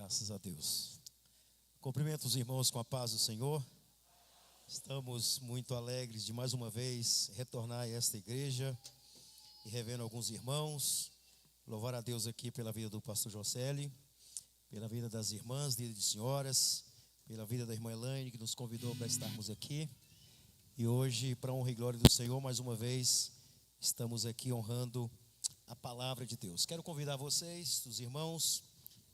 Graças a Deus. Cumprimento os irmãos com a paz do Senhor. Estamos muito alegres de mais uma vez retornar a esta igreja e revendo alguns irmãos. Louvar a Deus aqui pela vida do pastor Jocelyn, pela vida das irmãs, vida de senhoras, pela vida da irmã Elaine, que nos convidou para estarmos aqui. E hoje, para a honra e glória do Senhor, mais uma vez, estamos aqui honrando a palavra de Deus. Quero convidar vocês, os irmãos,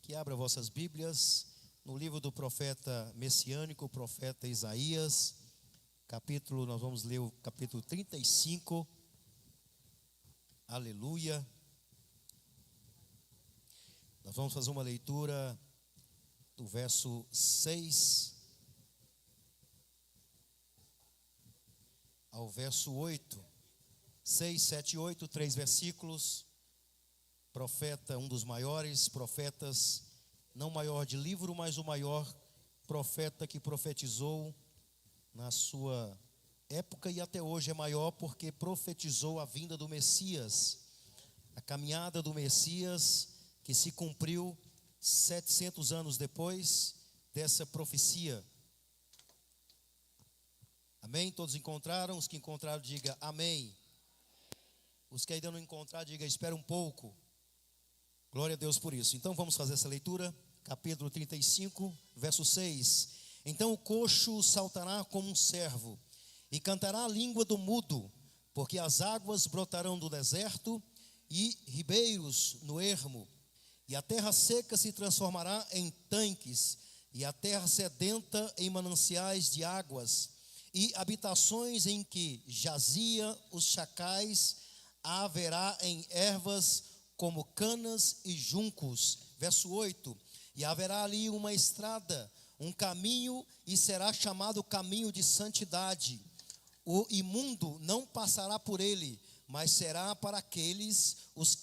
que abram vossas Bíblias no livro do profeta messiânico, o profeta Isaías, nós vamos ler o capítulo 35, aleluia. Nós vamos fazer uma leitura do verso 6 ao verso 8, 6, 7 e 8, 3 versículos. Profeta, um dos maiores profetas, não maior de livro, mas o maior profeta que profetizou na sua época e até hoje é maior porque profetizou a vinda do Messias, a caminhada do Messias que se cumpriu 700 anos depois dessa profecia. Amém? Todos encontraram? Os que encontraram, diga amém. Os que ainda não encontraram, diga espera um pouco. Glória a Deus por isso. Então vamos fazer essa leitura, capítulo 35, verso 6. Então o coxo saltará como um cervo e cantará a língua do mudo, porque as águas brotarão do deserto e ribeiros no ermo, e a terra seca se transformará em tanques, e a terra sedenta em mananciais de águas, e habitações em que jazia os chacais haverá em ervas como canas e juncos. Verso 8, e haverá ali uma estrada, um caminho, e será chamado caminho de santidade. O imundo não passará por ele, mas será para aqueles os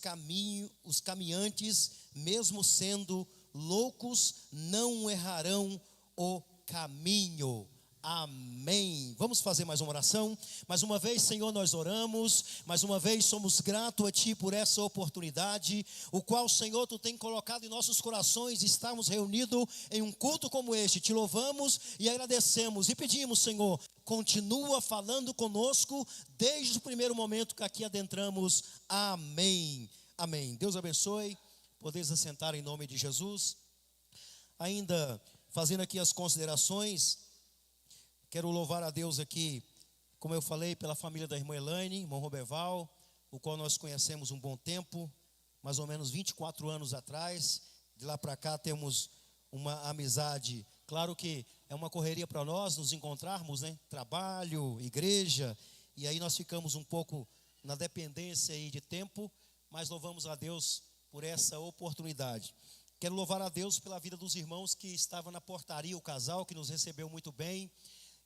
caminhantes, mesmo sendo loucos, não errarão o caminho. Amém. Vamos fazer mais uma oração. Mais uma vez, Senhor, nós oramos. Mais uma vez, somos gratos a Ti por essa oportunidade, o qual, Senhor, Tu tem colocado em nossos corações. Estamos reunidos em um culto como este. Te louvamos e agradecemos e pedimos, Senhor, continua falando conosco desde o primeiro momento que aqui adentramos. Amém. Amém. Deus abençoe. Podeis assentar em nome de Jesus. Ainda fazendo aqui as considerações, quero louvar a Deus aqui, como eu falei, pela família da irmã Elaine, irmão Roberval, o qual nós conhecemos um bom tempo, mais ou menos 24 anos atrás. De lá para cá temos uma amizade. Claro que é uma correria para nós nos encontrarmos, né? Trabalho, igreja, e aí nós ficamos um pouco na dependência aí de tempo, mas louvamos a Deus por essa oportunidade. Quero louvar a Deus pela vida dos irmãos que estavam na portaria, o casal que nos recebeu muito bem.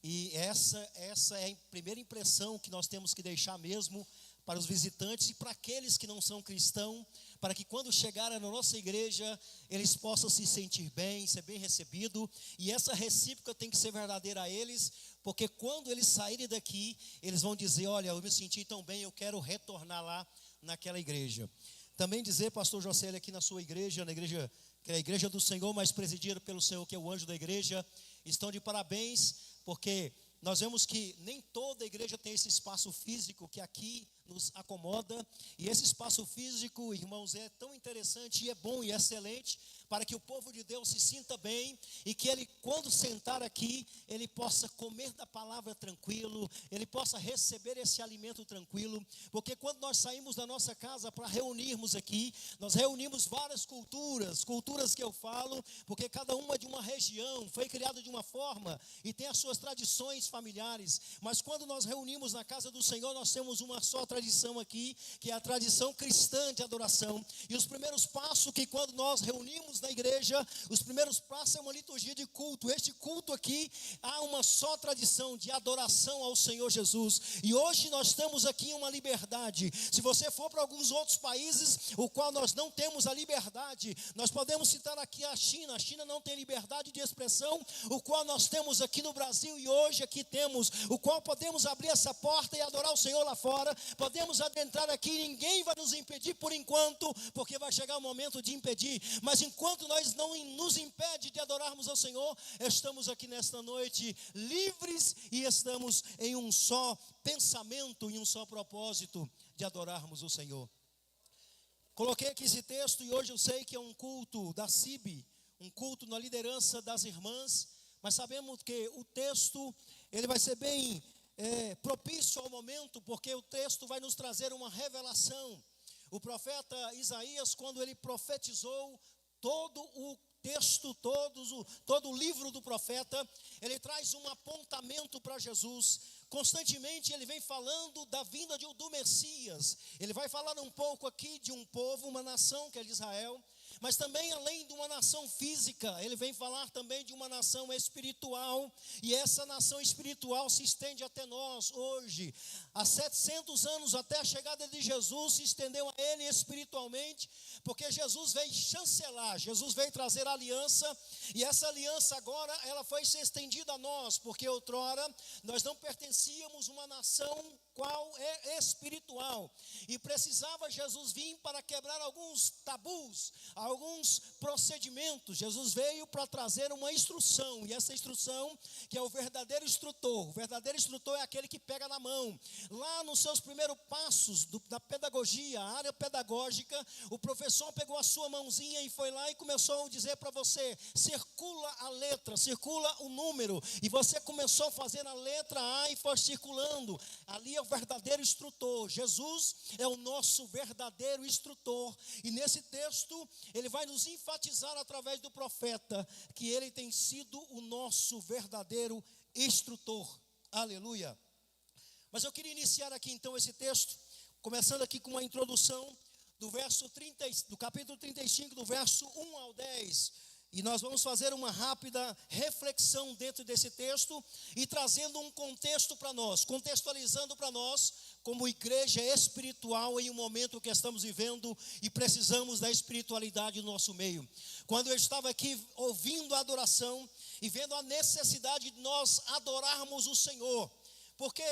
E essa é a primeira impressão que nós temos que deixar mesmo para os visitantes e para aqueles que não são cristãos, para que quando chegarem na nossa igreja, eles possam se sentir bem, ser bem recebidos. E essa recíproca tem que ser verdadeira a eles, porque quando eles saírem daqui, eles vão dizer, olha, eu me senti tão bem, eu quero retornar lá naquela igreja. Também dizer, pastor Jocelyn, aqui na sua igreja, na igreja, que é a igreja do Senhor, mas presidida pelo Senhor, que é o anjo da igreja, estão de parabéns, porque nós vemos que nem toda igreja tem esse espaço físico que aqui nos acomoda. E esse espaço físico, irmãos, é tão interessante e é bom e excelente para que o povo de Deus se sinta bem e que ele, quando sentar aqui, ele possa comer da palavra tranquilo, ele possa receber esse alimento tranquilo. Porque quando nós saímos da nossa casa para reunirmos aqui, nós reunimos várias culturas que eu falo, porque cada uma de uma região, foi criada de uma forma e tem as suas tradições familiares. Mas quando nós reunimos na casa do Senhor, nós temos uma só tradição aqui, que é a tradição cristã de adoração. E os primeiros passos que quando nós reunimos na igreja, os primeiros passos é uma liturgia de culto. Este culto aqui, há uma só tradição de adoração ao Senhor Jesus. E hoje nós estamos aqui em uma liberdade. Se você for para alguns outros países, o qual nós não temos a liberdade, nós podemos citar aqui a China não tem liberdade de expressão, o qual nós temos aqui no Brasil. E hoje aqui aqui temos, o qual podemos abrir essa porta e adorar o Senhor lá fora, podemos adentrar aqui, ninguém vai nos impedir por enquanto, porque vai chegar o momento de impedir, mas enquanto nós não nos impede de adorarmos ao Senhor, estamos aqui nesta noite livres e estamos em um só pensamento, em um só propósito de adorarmos o Senhor. Coloquei aqui esse texto e hoje eu sei que é um culto da CIB, um culto na liderança das irmãs, mas sabemos que o texto, ele vai ser bem propício ao momento, porque o texto vai nos trazer uma revelação. O profeta Isaías, quando ele profetizou todo o texto, todo o livro do profeta, ele traz um apontamento para Jesus. Constantemente ele vem falando da vinda do Messias. Ele vai falar um pouco aqui de um povo, uma nação que é de Israel, mas também além de uma nação física, ele vem falar também de uma nação espiritual, e essa nação espiritual se estende até nós hoje. Há 700 anos até a chegada de Jesus se estendeu a ele espiritualmente, porque Jesus veio chancelar, Jesus veio trazer aliança, e essa aliança agora ela foi se estendida a nós, porque outrora nós não pertencíamos a uma nação qual é espiritual, e precisava Jesus vir para quebrar alguns tabus, alguns procedimentos. Jesus veio para trazer uma instrução, e essa instrução que é o verdadeiro instrutor é aquele que pega na mão. Lá nos seus primeiros passos da pedagogia, a área pedagógica, o professor pegou a sua mãozinha e foi lá e começou a dizer para você, circula a letra, circula o número, e você começou a fazer a letra A e foi circulando. Ali é o verdadeiro instrutor. Jesus é o nosso verdadeiro instrutor, e nesse texto ele vai nos enfatizar através do profeta que ele tem sido o nosso verdadeiro instrutor. Aleluia. Mas eu queria iniciar aqui então esse texto, começando aqui com uma introdução do capítulo 35, do verso 1 ao 10. E nós vamos fazer uma rápida reflexão dentro desse texto e trazendo um contexto para nós, contextualizando para nós como igreja espiritual em um momento que estamos vivendo e precisamos da espiritualidade no nosso meio. Quando eu estava aqui ouvindo a adoração e vendo a necessidade de nós adorarmos o Senhor, porque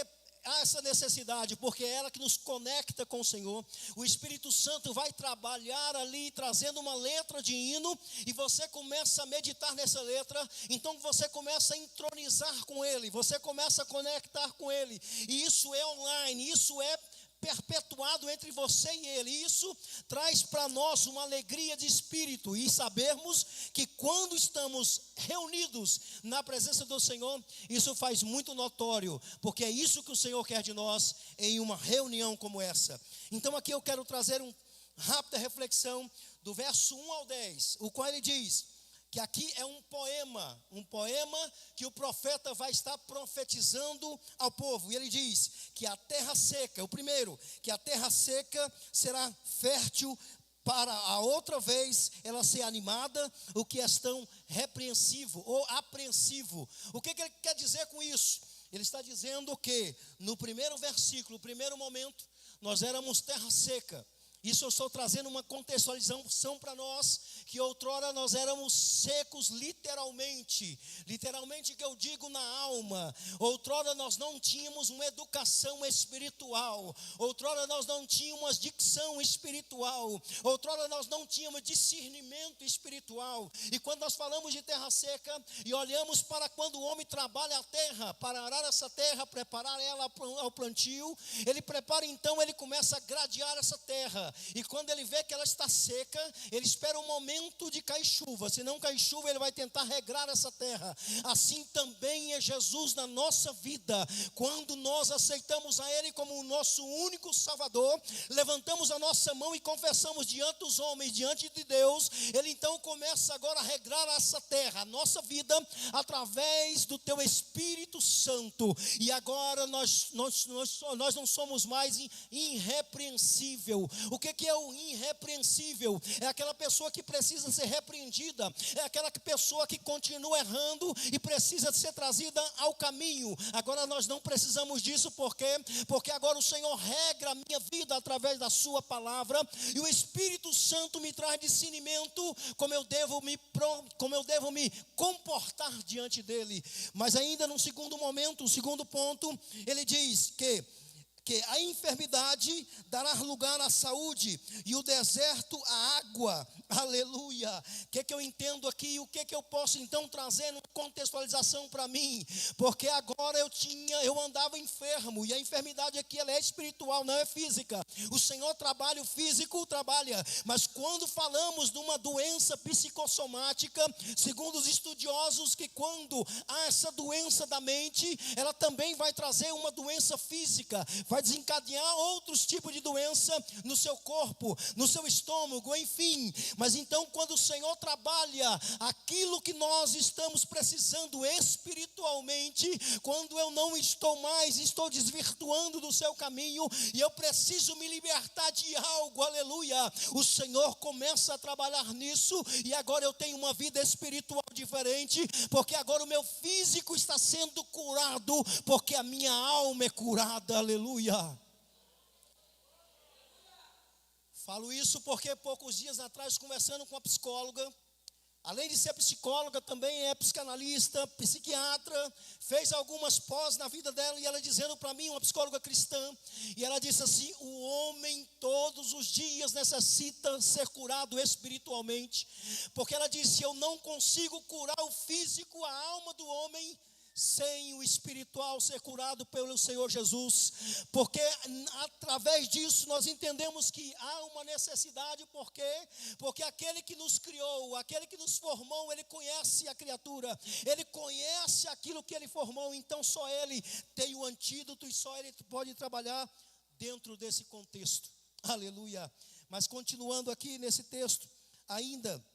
há essa necessidade, porque é ela que nos conecta com o Senhor. O Espírito Santo vai trabalhar ali, trazendo uma letra de hino, e você começa a meditar nessa letra, então você começa a entronizar com Ele, você começa a conectar com Ele, e isso é online, isso é perpetuado entre você e Ele. Isso traz para nós uma alegria de espírito, e sabermos que quando estamos reunidos na presença do Senhor, isso faz muito notório, porque é isso que o Senhor quer de nós em uma reunião como essa. Então aqui eu quero trazer uma rápida reflexão do verso 1 ao 10, o qual ele diz que aqui é um poema que o profeta vai estar profetizando ao povo. E ele diz que a terra seca, o primeiro, que a terra seca será fértil para a outra vez ela ser animada, o que és tão repreensivo ou apreensivo. O que ele quer dizer com isso? Ele está dizendo que no primeiro versículo, no primeiro momento, nós éramos terra seca. Isso eu estou trazendo uma contextualização para nós, que outrora nós éramos secos literalmente que eu digo na alma. Outrora nós não tínhamos uma educação espiritual, outrora nós não tínhamos dicção espiritual, outrora nós não tínhamos discernimento espiritual. E quando nós falamos de terra seca e olhamos para quando o homem trabalha a terra, para arar essa terra, preparar ela ao plantio, ele prepara então, ele começa a gradear essa terra. E quando ele vê que ela está seca, ele espera um momento de cair chuva. Se não cair chuva, ele vai tentar regrar essa terra. Assim também é Jesus na nossa vida. Quando nós aceitamos a Ele como o nosso único Salvador, levantamos a nossa mão e confessamos diante dos homens, diante de Deus, Ele então começa agora a regrar essa terra, a nossa vida, através do Teu Espírito Santo. E agora nós não somos mais irrepreensível. O que é o irrepreensível? É aquela pessoa que precisa ser repreendida, é aquela pessoa que continua errando e precisa ser trazida ao caminho. Agora nós não precisamos disso, por quê? Porque agora o Senhor regra a minha vida através da sua palavra, e o Espírito Santo me traz discernimento como eu devo me comportar diante dele. Mas ainda num segundo momento, um segundo ponto, ele diz que a enfermidade dará lugar à saúde e o deserto à água. Aleluia. O que eu entendo aqui? O que eu posso então trazer uma contextualização para mim? Porque agora eu andava enfermo, e a enfermidade aqui ela é espiritual, não é física. O Senhor trabalha o físico, trabalha, mas quando falamos de uma doença psicossomática, segundo os estudiosos, que quando há essa doença da mente, ela também vai trazer uma doença física, vai desencadear outros tipos de doença no seu corpo, no seu estômago, enfim. Mas então quando o Senhor trabalha aquilo que nós estamos precisando espiritualmente, quando eu não estou desvirtuando do seu caminho, e eu preciso me libertar de algo, aleluia, o Senhor começa a trabalhar nisso, e agora eu tenho uma vida espiritual diferente, porque agora o meu físico está sendo curado, porque a minha alma é curada, aleluia. Falo isso porque poucos dias atrás, conversando com uma psicóloga, além de ser psicóloga, também é psicanalista, psiquiatra, fez algumas pós na vida dela, e ela dizendo para mim, uma psicóloga cristã, e ela disse assim: o homem todos os dias necessita ser curado espiritualmente, porque ela disse: eu não consigo curar o físico, a alma do homem, sem o espiritual ser curado pelo Senhor Jesus, porque através disso nós entendemos que há uma necessidade. Por quê? Porque aquele que nos criou, aquele que nos formou, ele conhece a criatura, ele conhece aquilo que ele formou, então só ele tem o antídoto, e só ele pode trabalhar dentro desse contexto, aleluia. Mas continuando aqui nesse texto, ainda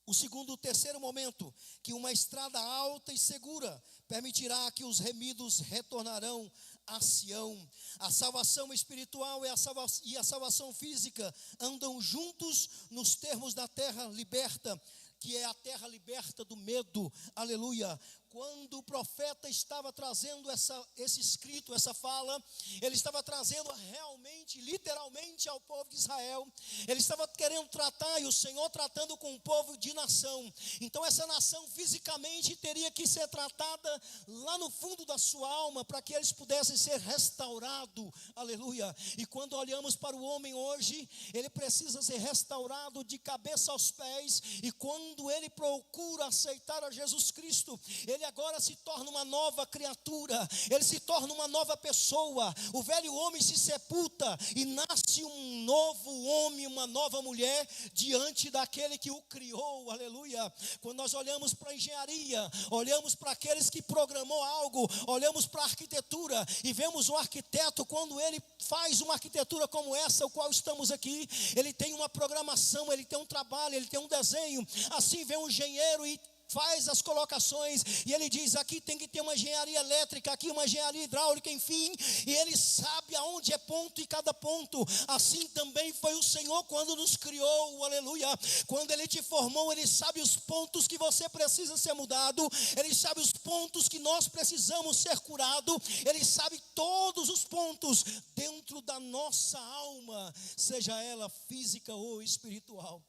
o terceiro momento, que uma estrada alta e segura permitirá que os remidos retornarão a Sião. A salvação espiritual e a salvação física andam juntos nos termos da terra liberta, que é a terra liberta do medo, aleluia. Quando o profeta estava trazendo esse escrito, essa fala, ele estava trazendo realmente, literalmente ao povo de Israel. Ele estava querendo tratar, e o Senhor tratando com o povo de nação. Então essa nação fisicamente teria que ser tratada lá no fundo da sua alma, para que eles pudessem ser restaurados, aleluia. E quando olhamos para o homem hoje, ele precisa ser restaurado de cabeça aos pés, e quando ele procura aceitar a Jesus Cristo, ele agora se torna uma nova criatura, ele se torna uma nova pessoa. O velho homem se sepulta e nasce um novo homem, uma nova mulher diante daquele que o criou, aleluia. Quando nós olhamos para a engenharia, olhamos para aqueles que programou algo, olhamos para a arquitetura e vemos um arquiteto, quando ele faz uma arquitetura como essa, o qual estamos aqui, ele tem uma programação, ele tem um trabalho, ele tem um desenho. Assim vem um engenheiro e faz as colocações, e ele diz: aqui tem que ter uma engenharia elétrica, aqui uma engenharia hidráulica, enfim, e ele sabe aonde é ponto e cada ponto. Assim também foi o Senhor quando nos criou, aleluia. Quando ele te formou, ele sabe os pontos que você precisa ser mudado, ele sabe os pontos que nós precisamos ser curado, ele sabe todos os pontos dentro da nossa alma, seja ela física ou espiritual.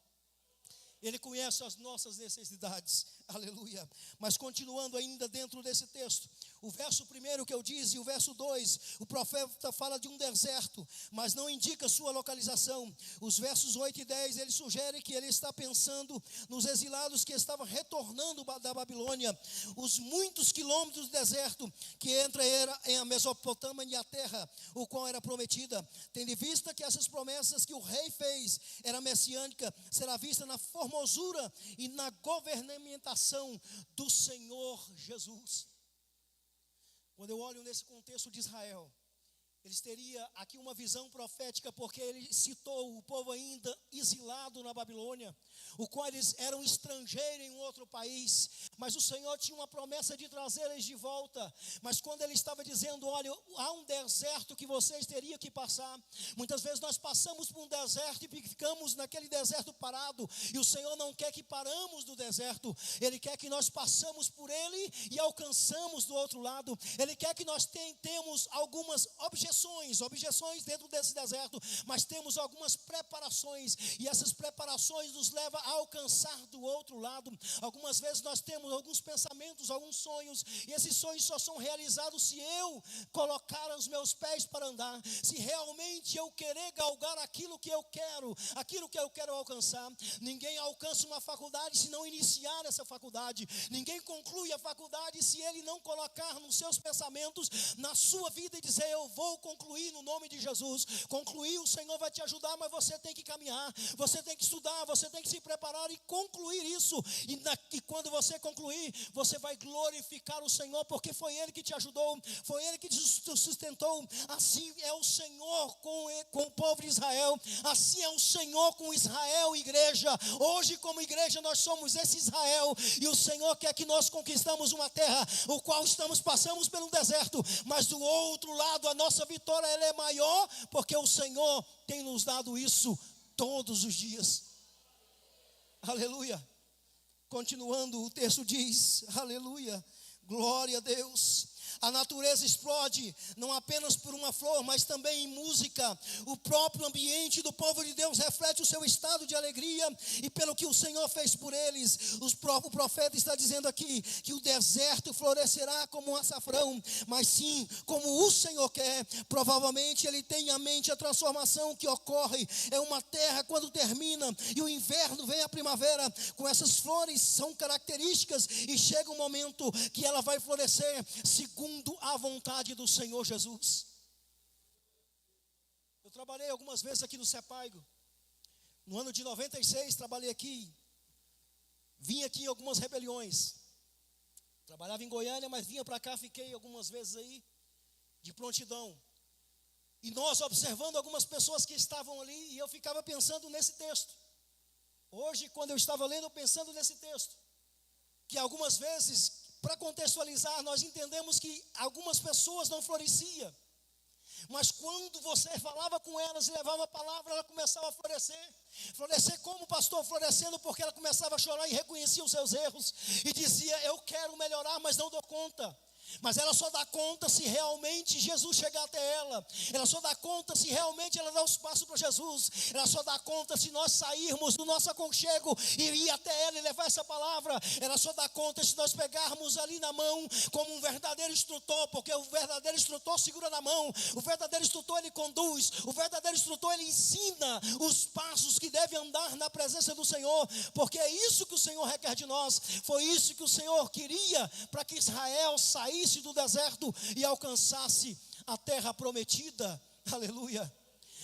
Ele conhece as nossas necessidades, aleluia. Mas continuando ainda dentro desse texto, o verso 1 que eu disse e o verso 2, o profeta fala de um deserto, mas não indica sua localização. Os versos 8 e 10, ele sugere que ele está pensando nos exilados que estavam retornando da Babilônia, os muitos quilômetros de deserto que entra em a Mesopotâmia e a terra, o qual era prometida. Tendo em vista que essas promessas que o rei fez era messiânica, será vista na formosura e na governamentação do Senhor Jesus. Quando eu olho nesse contexto de Israel, Eles teriam aqui uma visão profética, porque ele citou o povo ainda exilado na Babilônia, o qual eles eram estrangeiros em outro país, mas o Senhor tinha uma promessa de trazer eles de volta. Mas quando ele estava dizendo, olha, há um deserto que vocês teriam que passar. Muitas vezes nós passamos por um deserto e ficamos naquele deserto parado, e o Senhor não quer que paramos no deserto, Ele quer que nós passamos por ele e alcançamos do outro lado. Ele quer que nós tenhamos algumas objeções dentro desse deserto, mas temos algumas preparações, e essas preparações nos levam a alcançar do outro lado. Algumas vezes nós temos alguns pensamentos, alguns sonhos, e esses sonhos só são realizados se eu colocar os meus pés para andar, se realmente eu querer galgar aquilo que eu quero alcançar. Ninguém alcança uma faculdade se não iniciar essa faculdade. Ninguém conclui a faculdade se ele não colocar nos seus pensamentos, na sua vida, e dizer, eu vou concluir no nome de Jesus. Concluir, o Senhor vai te ajudar, mas você tem que caminhar, você tem que estudar, você tem que se preparar e concluir isso. E quando você concluir, você vai glorificar o Senhor, porque foi Ele que te ajudou, foi Ele que te sustentou. Assim é o Senhor com o povo de Israel, assim é o Senhor com Israel, igreja. Hoje, como igreja, nós somos esse Israel, e o Senhor quer que nós conquistamos uma terra, o qual passamos pelo deserto, mas do outro lado a nossa vitória ela é maior, porque o Senhor tem nos dado isso todos os dias. Aleluia. Continuando, o texto diz, aleluia, glória a Deus. A natureza explode, não apenas por uma flor, mas também em música. O próprio ambiente do povo de Deus reflete o seu estado de alegria, e pelo que o Senhor fez por eles. O profeta está dizendo aqui, que o deserto florescerá como um açafrão, mas sim, como o Senhor quer. Provavelmente ele tem em mente a transformação que ocorre. É uma terra quando termina, e o inverno vem a primavera, com essas flores são características, e chega um momento que ela vai florescer, segundo a vontade do Senhor Jesus. Eu trabalhei algumas vezes aqui no Sepaigo. No ano de 96 trabalhei aqui. Vim aqui em algumas rebeliões. Trabalhava em Goiânia, mas vinha para cá, fiquei algumas vezes aí de prontidão. E nós observando algumas pessoas que estavam ali, e eu ficava pensando nesse texto. Hoje, quando eu estava lendo, pensando nesse texto, que algumas vezes, para contextualizar, nós entendemos que algumas pessoas não floresciam, mas quando você falava com elas e levava a palavra, ela começava a florescer. Florescer como, pastor? Florescendo porque ela começava a chorar e reconhecia os seus erros, e dizia, eu quero melhorar, mas não dou conta. Mas ela só dá conta se realmente Jesus chegar até ela. Ela só dá conta se realmente ela dá os passos para Jesus. Ela só dá conta se nós sairmos do nosso aconchego e ir até ela e levar essa palavra. Ela só dá conta se nós pegarmos ali na mão como um verdadeiro instrutor, porque o verdadeiro instrutor segura na mão. O verdadeiro instrutor ele conduz. O verdadeiro instrutor ele ensina os passos que deve andar na presença do Senhor, porque é isso que o Senhor requer de nós. Foi isso que o Senhor queria para que Israel saísse do deserto e alcançasse a terra prometida. Aleluia.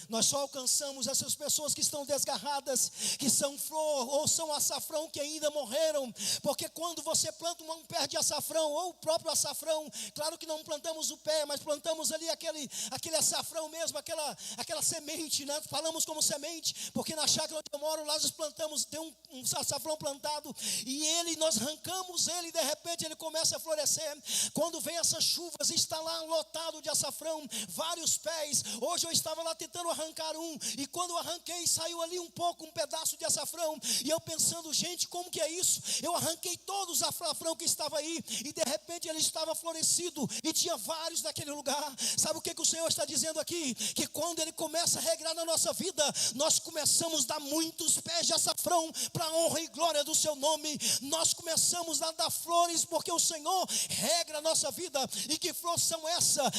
Nós só alcançamos essas pessoas que estão desgarradas, que são flor ou são açafrão que ainda morreram. Porque quando você planta um pé de açafrão, ou o próprio açafrão, claro que não plantamos o pé, mas plantamos ali aquele açafrão mesmo, aquela semente, né? Falamos como semente, porque na chácara onde eu moro, lá nós plantamos, tem um açafrão plantado, e nós arrancamos ele, e de repente ele começa a florescer. Quando vem essas chuvas, está lá lotado de açafrão, vários pés. Hoje eu estava lá tentando arrancar um, e quando eu arranquei, saiu ali um pedaço de açafrão, e eu pensando, gente, como que é isso? Eu arranquei todos os açafrão que estava aí, e de repente ele estava florescido, e tinha vários naquele lugar. Sabe o que o Senhor está dizendo aqui? Que quando ele começa a regrar na nossa vida, nós começamos a dar muitos pés de açafrão, para a honra e glória do seu nome. Nós começamos a dar flores, porque o Senhor regra a nossa vida. E que flores são essas?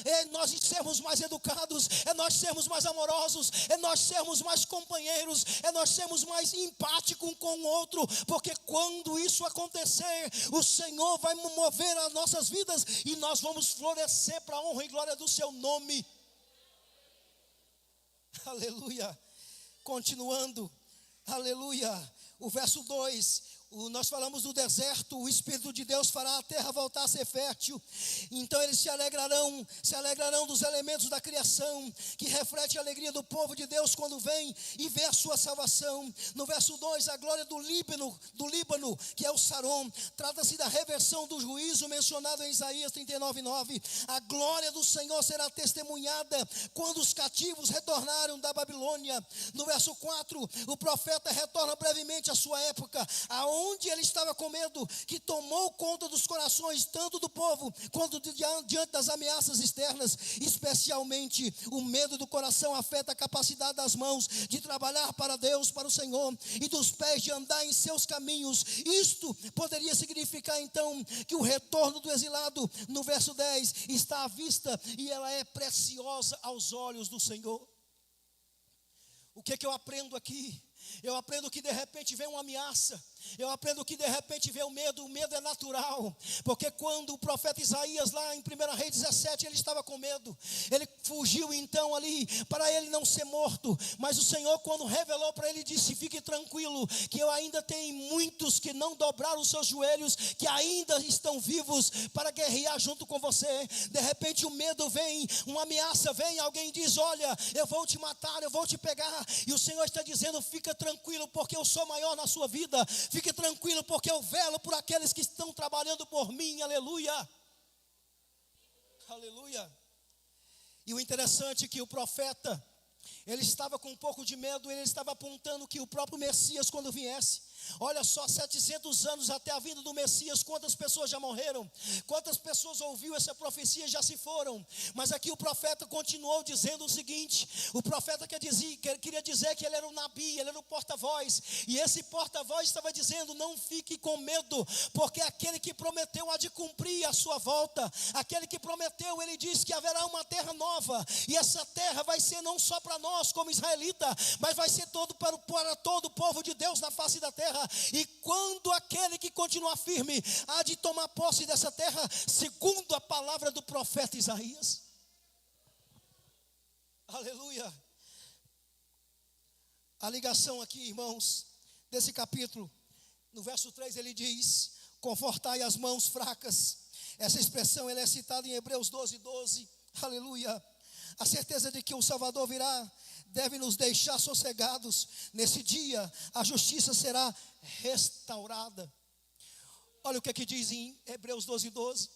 É nós sermos mais educados, é nós sermos mais amorosos, é nós sermos mais companheiros, é nós sermos mais empáticos com o outro, porque quando isso acontecer, o Senhor vai mover as nossas vidas, e nós vamos florescer para a honra e glória do seu nome. Aleluia. Continuando, aleluia, o verso 2, Nós falamos do deserto, o Espírito de Deus fará a terra voltar a ser fértil. Então eles se alegrarão dos elementos da criação, que reflete a alegria do povo de Deus quando vem e vê a sua salvação. No verso 2, a glória do Líbano, que é o Saron. Trata-se da reversão do juízo mencionado em Isaías 39:9. A glória do Senhor será testemunhada quando os cativos retornaram da Babilônia. No verso 4, o profeta retorna brevemente à sua época, aonde ele estava com medo, que tomou conta dos corações, tanto do povo, quanto diante das ameaças externas. Especialmente, o medo do coração afeta a capacidade das mãos de trabalhar para Deus, para o Senhor, e dos pés de andar em seus caminhos. Isto poderia significar, então, que o retorno do exilado, no verso 10, está à vista, e ela é preciosa aos olhos do Senhor. O que eu aprendo aqui? Eu aprendo que de repente vem uma ameaça. Eu aprendo que de repente vem o medo é natural, porque quando o profeta Isaías lá em 1 Reis 17, ele estava com medo, ele fugiu então ali, para ele não ser morto, mas o Senhor quando revelou para ele, disse: fique tranquilo, que eu ainda tenho muitos que não dobraram os seus joelhos, que ainda estão vivos para guerrear junto com você. De repente o medo vem, uma ameaça vem, alguém diz: olha, eu vou te matar, eu vou te pegar, e o Senhor está dizendo: fica tranquilo, porque eu sou maior na sua vida. Fique tranquilo, porque eu velo por aqueles que estão trabalhando por mim. Aleluia. Aleluia. E o interessante é que o profeta, ele estava com um pouco de medo. Ele estava apontando que o próprio Messias, quando viesse, olha só, 700 anos até a vinda do Messias, quantas pessoas já morreram, quantas pessoas ouviu essa profecia já se foram. Mas aqui o profeta continuou dizendo o seguinte: o profeta queria dizer que ele era o nabi, ele era o porta-voz, e esse porta-voz estava dizendo: não fique com medo, porque aquele que prometeu há de cumprir a sua volta. Aquele que prometeu, ele disse que haverá uma terra nova, e essa terra vai ser não só para nós como israelita, mas vai ser para todo o povo de Deus na face da terra. E quando aquele que continua firme há de tomar posse dessa terra, segundo a palavra do profeta Isaías. Aleluia. A ligação aqui, irmãos, desse capítulo, no verso 3 ele diz: confortai as mãos fracas. Essa expressão ela é citada em Hebreus 12:12. Aleluia. A certeza de que o Salvador virá deve nos deixar sossegados. Nesse dia a justiça será restaurada. Olha o que aqui diz em Hebreus 12:12.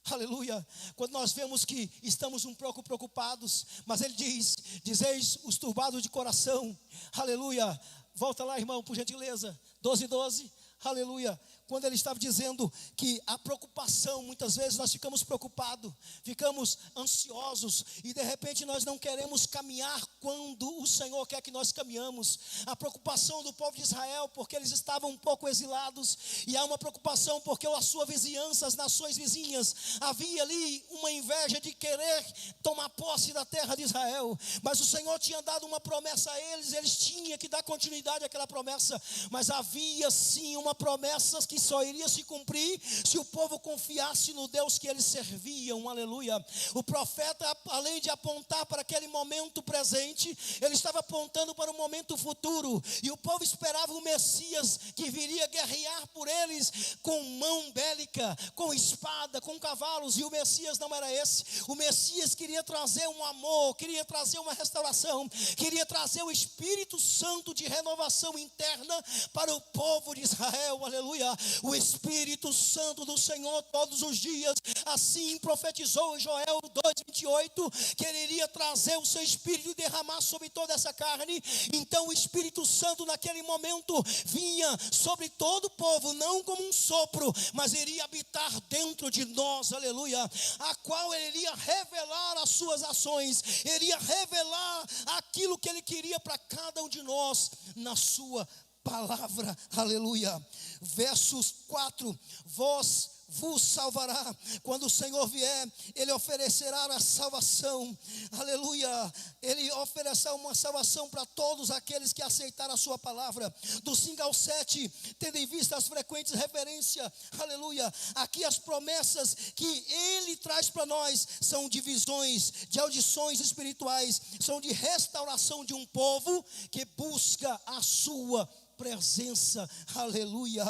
Aleluia. Quando nós vemos que estamos um pouco preocupados, mas ele diz: dizeis os turbados de coração. Aleluia. Volta lá, irmão, por gentileza. 12:12. Aleluia. Quando ele estava dizendo que a preocupação, muitas vezes nós ficamos preocupados, ficamos ansiosos, e de repente nós não queremos caminhar quando o Senhor quer que nós caminhamos. A preocupação do povo de Israel, porque eles estavam um pouco exilados, e há uma preocupação porque a sua vizinhança, as nações vizinhas, havia ali uma inveja de querer tomar posse da terra de Israel, mas o Senhor tinha dado uma promessa a eles tinham que dar continuidade àquela promessa, mas havia sim uma promessa que só iria se cumprir se o povo confiasse no Deus que eles serviam. Aleluia. O profeta, além de apontar para aquele momento presente, ele estava apontando para o momento futuro, e o povo esperava o Messias que viria guerrear por eles com mão bélica, com espada, com cavalos, e o Messias não era esse. O Messias queria trazer um amor, queria trazer uma restauração, queria trazer o Espírito Santo de renovação interna para o povo de Israel. Aleluia. O Espírito Santo do Senhor todos os dias, assim profetizou Joel 2:28, que ele iria trazer o seu Espírito e derramar sobre toda essa carne. Então o Espírito Santo naquele momento vinha sobre todo o povo, não como um sopro, mas iria habitar dentro de nós. Aleluia. A qual ele iria revelar as suas ações, ele iria revelar aquilo que ele queria para cada um de nós na sua palavra. Aleluia. Versos 4: vos salvará. Quando o Senhor vier, ele oferecerá a salvação. Aleluia. Ele oferecerá uma salvação para todos aqueles que aceitaram a sua palavra. Do 5 ao 7, tendo em vista as frequentes referências, aleluia, aqui as promessas que ele traz para nós são de visões, de audições espirituais, são de restauração de um povo que busca a sua presença, aleluia.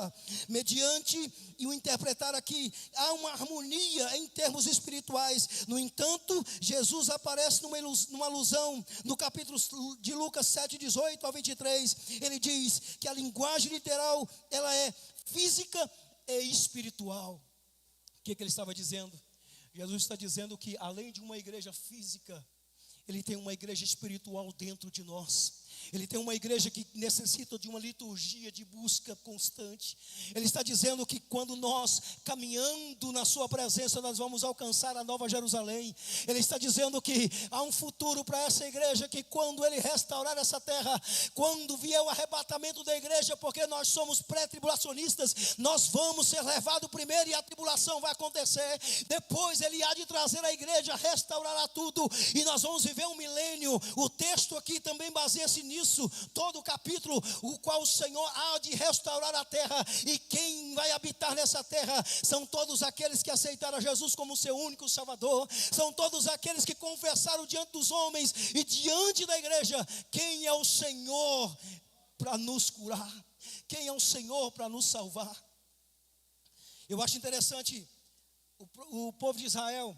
Mediante, e o interpretar aqui, há uma harmonia em termos espirituais. No entanto, Jesus aparece numa alusão, no capítulo de Lucas 7, 18 ao 23, ele diz que a linguagem literal, ela é física e espiritual. O que ele estava dizendo? Jesus está dizendo que além de uma igreja física, ele tem uma igreja espiritual dentro de nós. Ele tem uma igreja que necessita de uma liturgia de busca constante. Ele está dizendo que quando nós, caminhando na sua presença, nós vamos alcançar a Nova Jerusalém. Ele está dizendo que há um futuro para essa igreja, que quando ele restaurar essa terra, quando vier o arrebatamento da igreja, porque nós somos pré-tribulacionistas, nós vamos ser levados primeiro e a tribulação vai acontecer. Depois ele há de trazer a igreja, restaurará tudo e nós vamos viver um milênio. O texto aqui também baseia-se nisso. Todo o capítulo, o qual o Senhor há de restaurar a terra, e quem vai habitar nessa terra são todos aqueles que aceitaram a Jesus como seu único Salvador, são todos aqueles que confessaram diante dos homens e diante da igreja quem é o Senhor para nos curar, quem é o Senhor para nos salvar. Eu acho interessante o povo de Israel,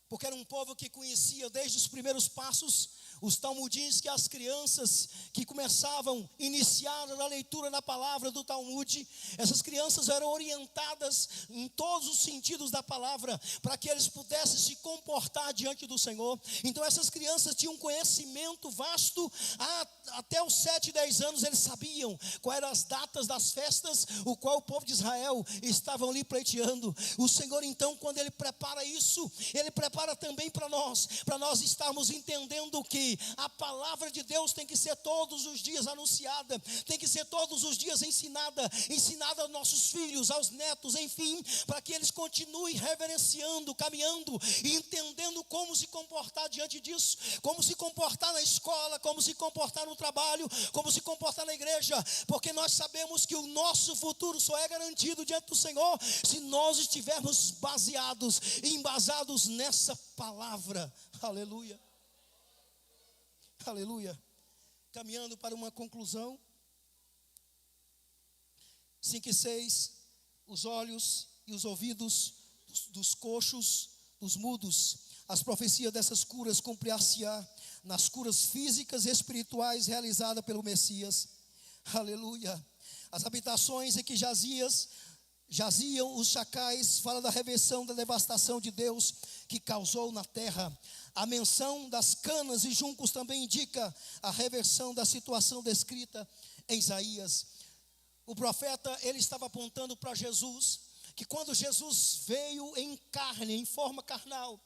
porque era um povo que conhecia desde os primeiros passos. Os Talmud diz que as crianças que começavam, iniciaram a leitura da palavra do Talmud, essas crianças eram orientadas em todos os sentidos da palavra, para que eles pudessem se comportar diante do Senhor. Então essas crianças tinham um conhecimento vasto, até os 7, 10 anos eles sabiam quais eram as datas das festas, o qual o povo de Israel estavam ali pleiteando. O Senhor então, quando Ele prepara isso, Ele prepara também para nós estarmos entendendo que a palavra de Deus tem que ser todos os dias anunciada, tem que ser todos os dias ensinada aos nossos filhos, aos netos, enfim, para que eles continuem reverenciando, caminhando e entendendo como se comportar diante disso, como se comportar na escola, como se comportar no trabalho, como se comportar na igreja, porque nós sabemos que o nosso futuro só é garantido diante do Senhor se nós estivermos baseados e embasados nessa palavra. Aleluia. Aleluia. Caminhando para uma conclusão. 5 e 6. Os olhos e os ouvidos dos coxos, dos mudos. As profecias dessas curas cumprir-se-á nas curas físicas e espirituais realizadas pelo Messias. Aleluia. As habitações em que jaziam os chacais, fala da reversão, da devastação de Deus que causou na terra. A menção das canas e juncos também indica a reversão da situação descrita em Isaías. O profeta, ele estava apontando para Jesus, que quando Jesus veio em carne, em forma carnal,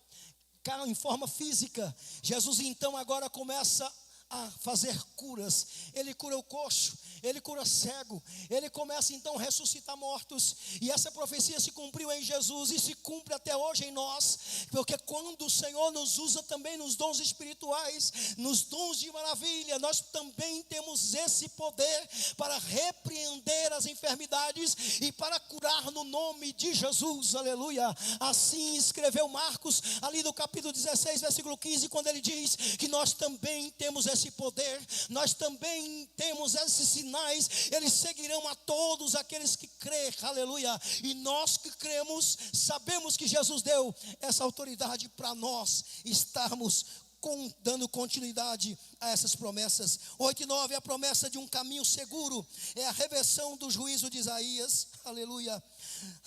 em forma física, Jesus então agora começa a fazer curas. Ele cura o coxo, ele cura cego, ele começa então a ressuscitar mortos, e essa profecia se cumpriu em Jesus e se cumpre até hoje em nós, porque quando o Senhor nos usa também nos dons espirituais, nos dons de maravilha, nós também temos esse poder para repreender as enfermidades e para curar no nome de Jesus. Aleluia. Assim escreveu Marcos ali no capítulo 16 versículo 15, quando ele diz que nós também temos esse poder, nós também temos esses sinais, eles seguirão a todos aqueles que crêem. Aleluia. E nós que cremos, sabemos que Jesus deu essa autoridade para nós estarmos dando continuidade a essas promessas. 8 e 9, a promessa de um caminho seguro, é a reversão do juízo de Isaías. Aleluia,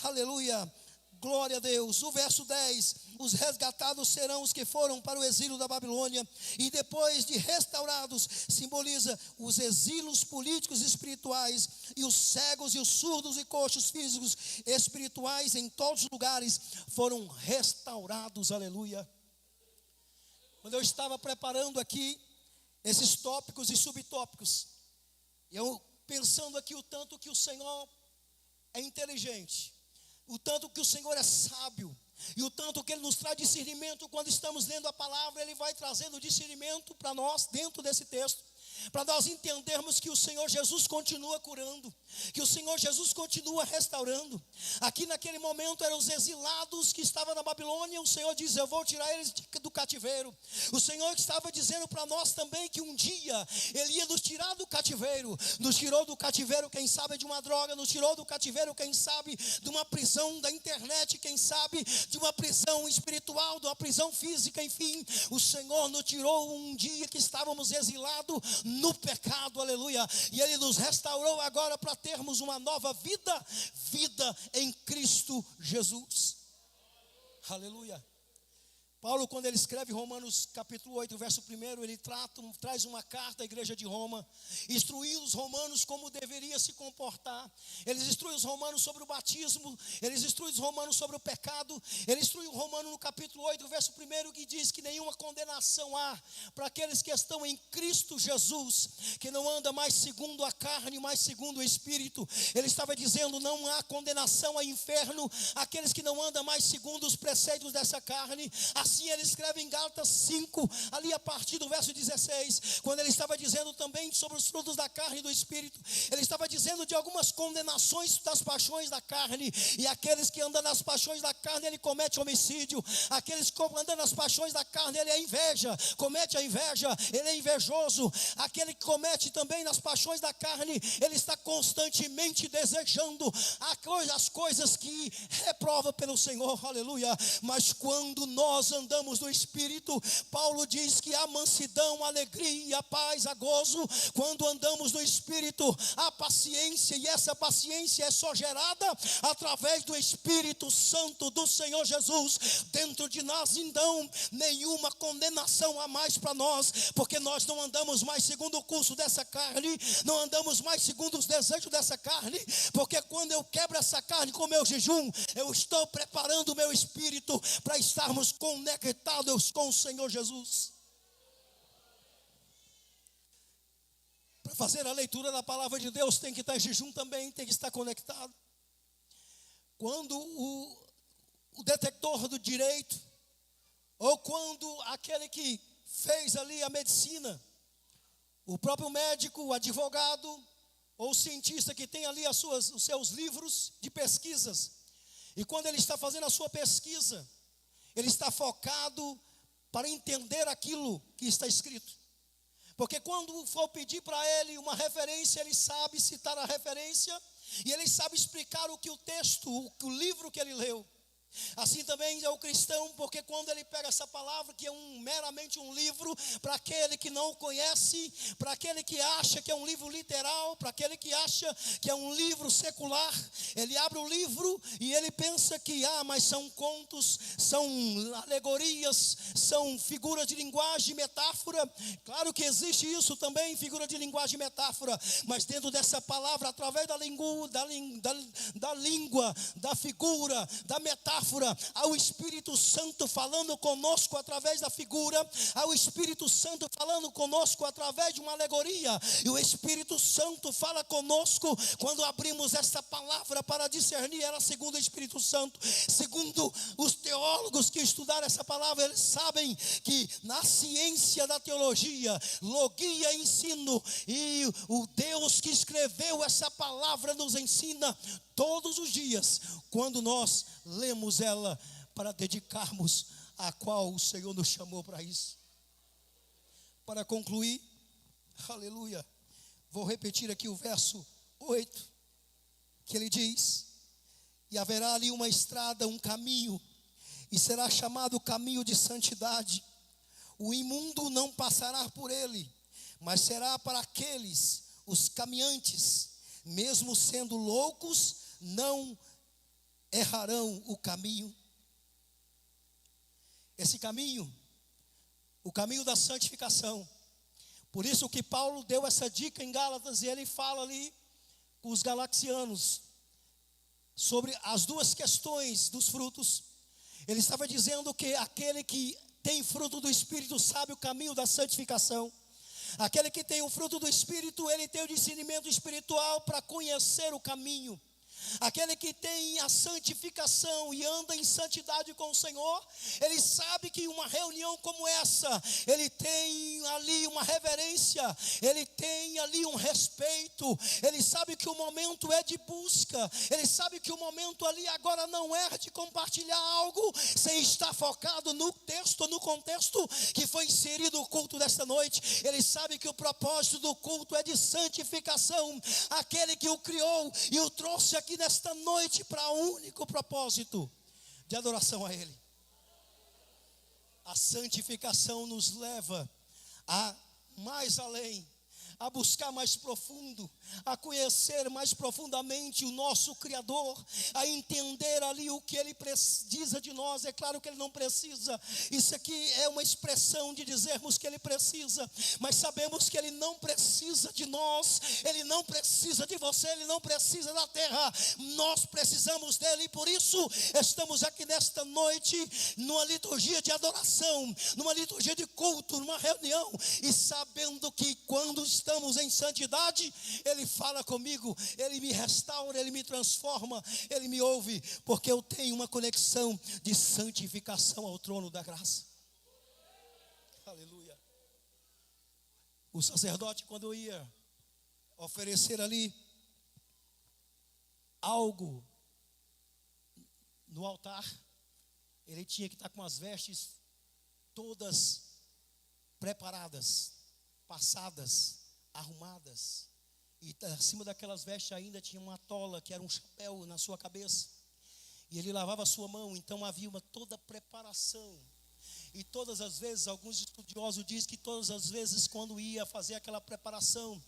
aleluia, glória a Deus. O verso 10, os resgatados serão os que foram para o exílio da Babilônia, e depois de restaurados, simboliza os exilos políticos e espirituais, e os cegos e os surdos e coxos físicos espirituais em todos os lugares foram restaurados. Aleluia. Quando eu estava preparando aqui esses tópicos e subtópicos, eu pensando aqui o tanto que o Senhor é inteligente, o tanto que o Senhor é sábio, e o tanto que Ele nos traz discernimento quando estamos lendo a palavra. Ele vai trazendo discernimento para nós dentro desse texto. para nós entendermos que o Senhor Jesus continua curando, que o Senhor Jesus continua restaurando. Aqui naquele momento eram os exilados que estavam na Babilônia. O Senhor diz: eu vou tirar eles do cativeiro. O Senhor estava dizendo para nós também que um dia Ele ia nos tirar do cativeiro. Nos tirou do cativeiro, quem sabe, de uma droga. Nos tirou do cativeiro, quem sabe, de uma prisão da internet. Quem sabe, de uma prisão espiritual, de uma prisão física. Enfim, o Senhor nos tirou um dia que estávamos exilados no pecado, aleluia. E Ele nos restaurou agora para termos uma nova vida, vida em Cristo Jesus, aleluia. Paulo, quando ele escreve Romanos capítulo 8, verso 1, ele traz uma carta à igreja de Roma, instruindo os romanos como deveria se comportar. Ele instrui os romanos sobre o batismo, ele instrui os romanos sobre o pecado. Ele instrui o romano no capítulo 8, verso 1, que diz que nenhuma condenação há para aqueles que estão em Cristo Jesus, que não anda mais segundo a carne, mas segundo o Espírito. Ele estava dizendo: não há condenação ao inferno aqueles que não andam mais segundo os preceitos dessa carne. Assim ele escreve em Gálatas 5, ali a partir do verso 16, quando ele estava dizendo também sobre os frutos da carne e do Espírito. Ele estava dizendo de algumas condenações das paixões da carne. E aqueles que andam nas paixões da carne, ele comete homicídio. Aqueles que andam nas paixões da carne, ele é inveja, comete a inveja, ele é invejoso. Aquele que comete também nas paixões da carne, ele está constantemente desejando as coisas que reprova pelo Senhor, aleluia. Mas quando nós andamos no Espírito, Paulo diz que há mansidão, alegria, paz, há gozo. Quando andamos no Espírito, há paciência, e essa paciência é só gerada através do Espírito Santo do Senhor Jesus dentro de nós. Então, nenhuma condenação há mais para nós, porque nós não andamos mais segundo o curso dessa carne, não andamos mais segundo os desejos dessa carne, porque quando eu quebro essa carne com o meu jejum, eu estou preparando o meu espírito para estarmos conectados com o Senhor Jesus. Para fazer a leitura da palavra de Deus, tem que estar em jejum também, tem que estar conectado. Quando o detector do direito, ou quando aquele que fez ali a medicina, o próprio médico, o advogado, ou o cientista que tem ali os seus livros de pesquisas, e quando ele está fazendo a sua pesquisa, ele está focado para entender aquilo que está escrito. Porque quando for pedir para ele uma referência, ele sabe citar a referência, e ele sabe explicar o que o texto, o livro que ele leu. Assim também é o cristão, porque quando ele pega essa palavra, que é meramente um livro, para aquele que não o conhece, para aquele que acha que é um livro literal, para aquele que acha que é um livro secular, ele abre o livro e ele pensa que, mas são contos, são alegorias, são figuras de linguagem, metáfora. Claro que existe isso também, figura de linguagem e metáfora, mas dentro dessa palavra, através da língua, da figura, da metáfora, ao Espírito Santo falando conosco através da figura, ao Espírito Santo falando conosco através de uma alegoria. E o Espírito Santo fala conosco quando abrimos essa palavra para discernir ela segundo o Espírito Santo. Segundo os teólogos que estudaram essa palavra, eles sabem que na ciência da teologia, logia, ensino, e o Deus que escreveu essa palavra nos ensina todos os dias, quando nós lemos ela, para dedicarmos a qual o Senhor nos chamou para isso. Para concluir, aleluia, vou repetir aqui o verso 8, que ele diz: e haverá ali uma estrada, um caminho, e será chamado caminho de santidade. O imundo não passará por ele, mas será para aqueles, os caminhantes, mesmo sendo loucos, não errarão o caminho. Esse caminho, o caminho da santificação. Por isso que Paulo deu essa dica em Gálatas, e ele fala ali com os galaxianos sobre as duas questões dos frutos. Ele estava dizendo que aquele que tem fruto do Espírito sabe o caminho da santificação. Aquele que tem o fruto do Espírito, ele tem o discernimento espiritual para conhecer o caminho. aquele que tem a santificação e anda em santidade com o Senhor, ele sabe que uma reunião como essa, ele tem ali uma reverência, ele tem ali um respeito, ele sabe que o momento é de busca, ele sabe que o momento ali agora não é de compartilhar algo sem estar focado no texto, no contexto que foi inserido o culto desta noite. Ele sabe que o propósito do culto é de santificação, aquele que o criou e o trouxe aqui nesta noite para o único propósito de adoração a Ele. A santificação nos leva a mais além, a buscar mais profundo, a conhecer mais profundamente o nosso Criador, a entender ali o que Ele precisa de nós. É claro que Ele não precisa, isso aqui é uma expressão de dizermos que Ele precisa, mas sabemos que Ele não precisa de nós, Ele não precisa de você, Ele não precisa da terra, nós precisamos dEle, e por isso estamos aqui nesta noite, numa liturgia de adoração, numa liturgia de culto, numa reunião, e sabendo que quando estamos em santidade, Ele fala comigo, Ele me restaura, Ele me transforma, Ele me ouve, porque eu tenho uma conexão de santificação ao trono da graça. Aleluia. O sacerdote, quando ia oferecer ali algo no altar, ele tinha que estar com as vestes todas preparadas, passadas, arrumadas, e acima daquelas vestes ainda tinha uma tola, que era um chapéu na sua cabeça, e ele lavava a sua mão. Então havia toda preparação, e todas as vezes, alguns estudiosos dizem que todas as vezes quando ia fazer aquela preparação,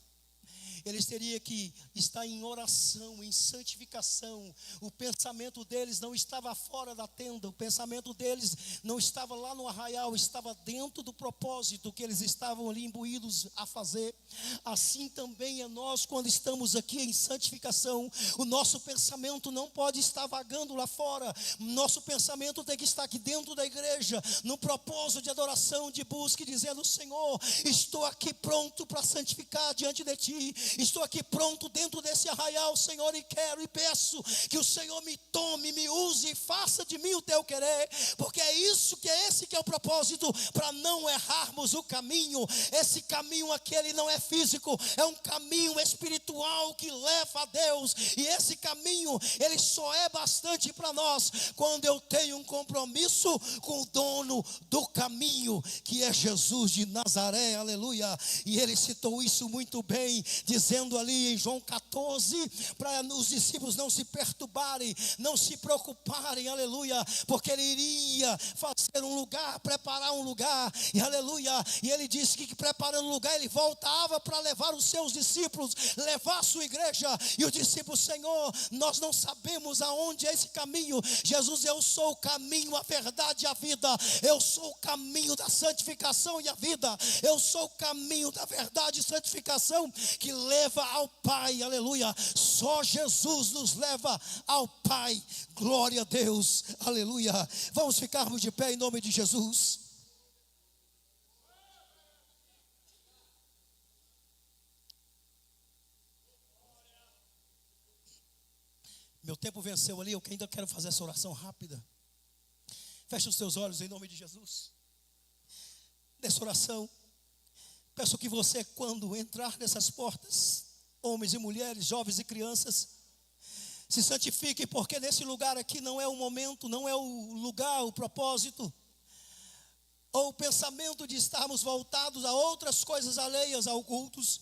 eles teriam que estar em oração, em santificação. O pensamento deles não estava fora da tenda, o pensamento deles não estava lá no arraial, estava dentro do propósito que eles estavam ali imbuídos a fazer. Assim também é nós, quando estamos aqui em santificação, o nosso pensamento não pode estar vagando lá fora, nosso pensamento tem que estar aqui dentro da igreja, no propósito de adoração, de busca, dizendo: Senhor, estou aqui pronto para santificar diante de Ti, estou aqui pronto dentro desse arraial, Senhor, e quero e peço que o Senhor me tome, me use e faça de mim o Teu querer, porque é esse que é o propósito, para não errarmos o caminho. Esse caminho aqui, ele não é físico, é um caminho espiritual que leva a Deus, e esse caminho, ele só é bastante para nós quando eu tenho um compromisso com o dono do caminho, que é Jesus de Nazaré. Aleluia. E ele citou isso muito bem, dizendo ali em João 14, para os discípulos não se perturbarem, não se preocuparem, aleluia, porque ele iria fazer um lugar, preparar um lugar, e aleluia, e ele disse que preparando um lugar, ele voltava para levar os seus discípulos, levar a sua igreja, e os discípulos: Senhor, nós não sabemos aonde é esse caminho. Jesus: eu sou o caminho, a verdade e a vida, eu sou o caminho da santificação e a vida, eu sou o caminho da verdade e santificação que leva ao Pai. Aleluia. Só Jesus nos leva ao Pai. Glória a Deus. Aleluia. Vamos ficarmos de pé em nome de Jesus. Meu tempo venceu ali, eu ainda quero fazer essa oração rápida. Feche os teus olhos em nome de Jesus. Nessa oração, peço que você, quando entrar nessas portas, homens e mulheres, jovens e crianças, se santifiquem, porque nesse lugar aqui não é o momento, não é o lugar, o propósito, ou o pensamento de estarmos voltados a outras coisas alheias ao cultos.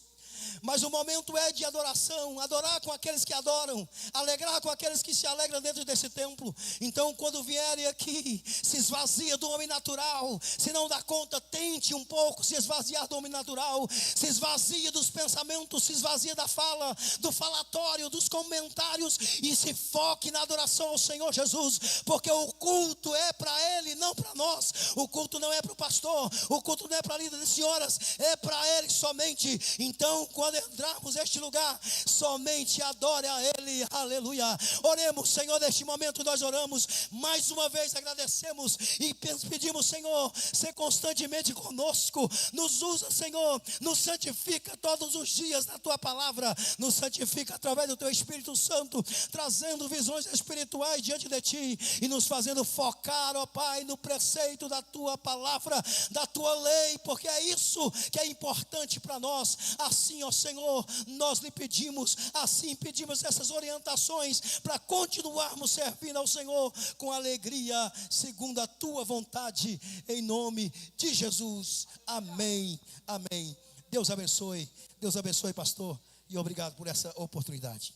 Mas o momento é de adoração, adorar com aqueles que adoram, alegrar com aqueles que se alegram dentro desse templo. Então, quando vierem aqui, se esvazia do homem natural. Se não dá conta, tente um pouco se esvaziar do homem natural. Se esvazia dos pensamentos, se esvazia da fala, do falatório, dos comentários, e se foque na adoração ao Senhor Jesus, porque o culto é para Ele, não para nós. O culto não é para o pastor, o culto não é para a líder de senhoras, é para Ele somente. Então, quando entrarmos neste lugar, somente adore a Ele, aleluia. Oremos, Senhor, neste momento nós oramos, mais uma vez agradecemos e pedimos, Senhor, ser constantemente conosco, nos usa, Senhor, nos santifica todos os dias na Tua palavra, nos santifica através do Teu Espírito Santo, trazendo visões espirituais diante de Ti e nos fazendo focar, ó Pai, no preceito da Tua palavra, da Tua lei, porque é isso que é importante para nós. Assim, ó Senhor, nós lhe pedimos, assim pedimos essas orientações para continuarmos servindo ao Senhor com alegria, segundo a Tua vontade, em nome de Jesus. Amém, amém. Deus abençoe, pastor, e obrigado por essa oportunidade.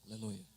Aleluia.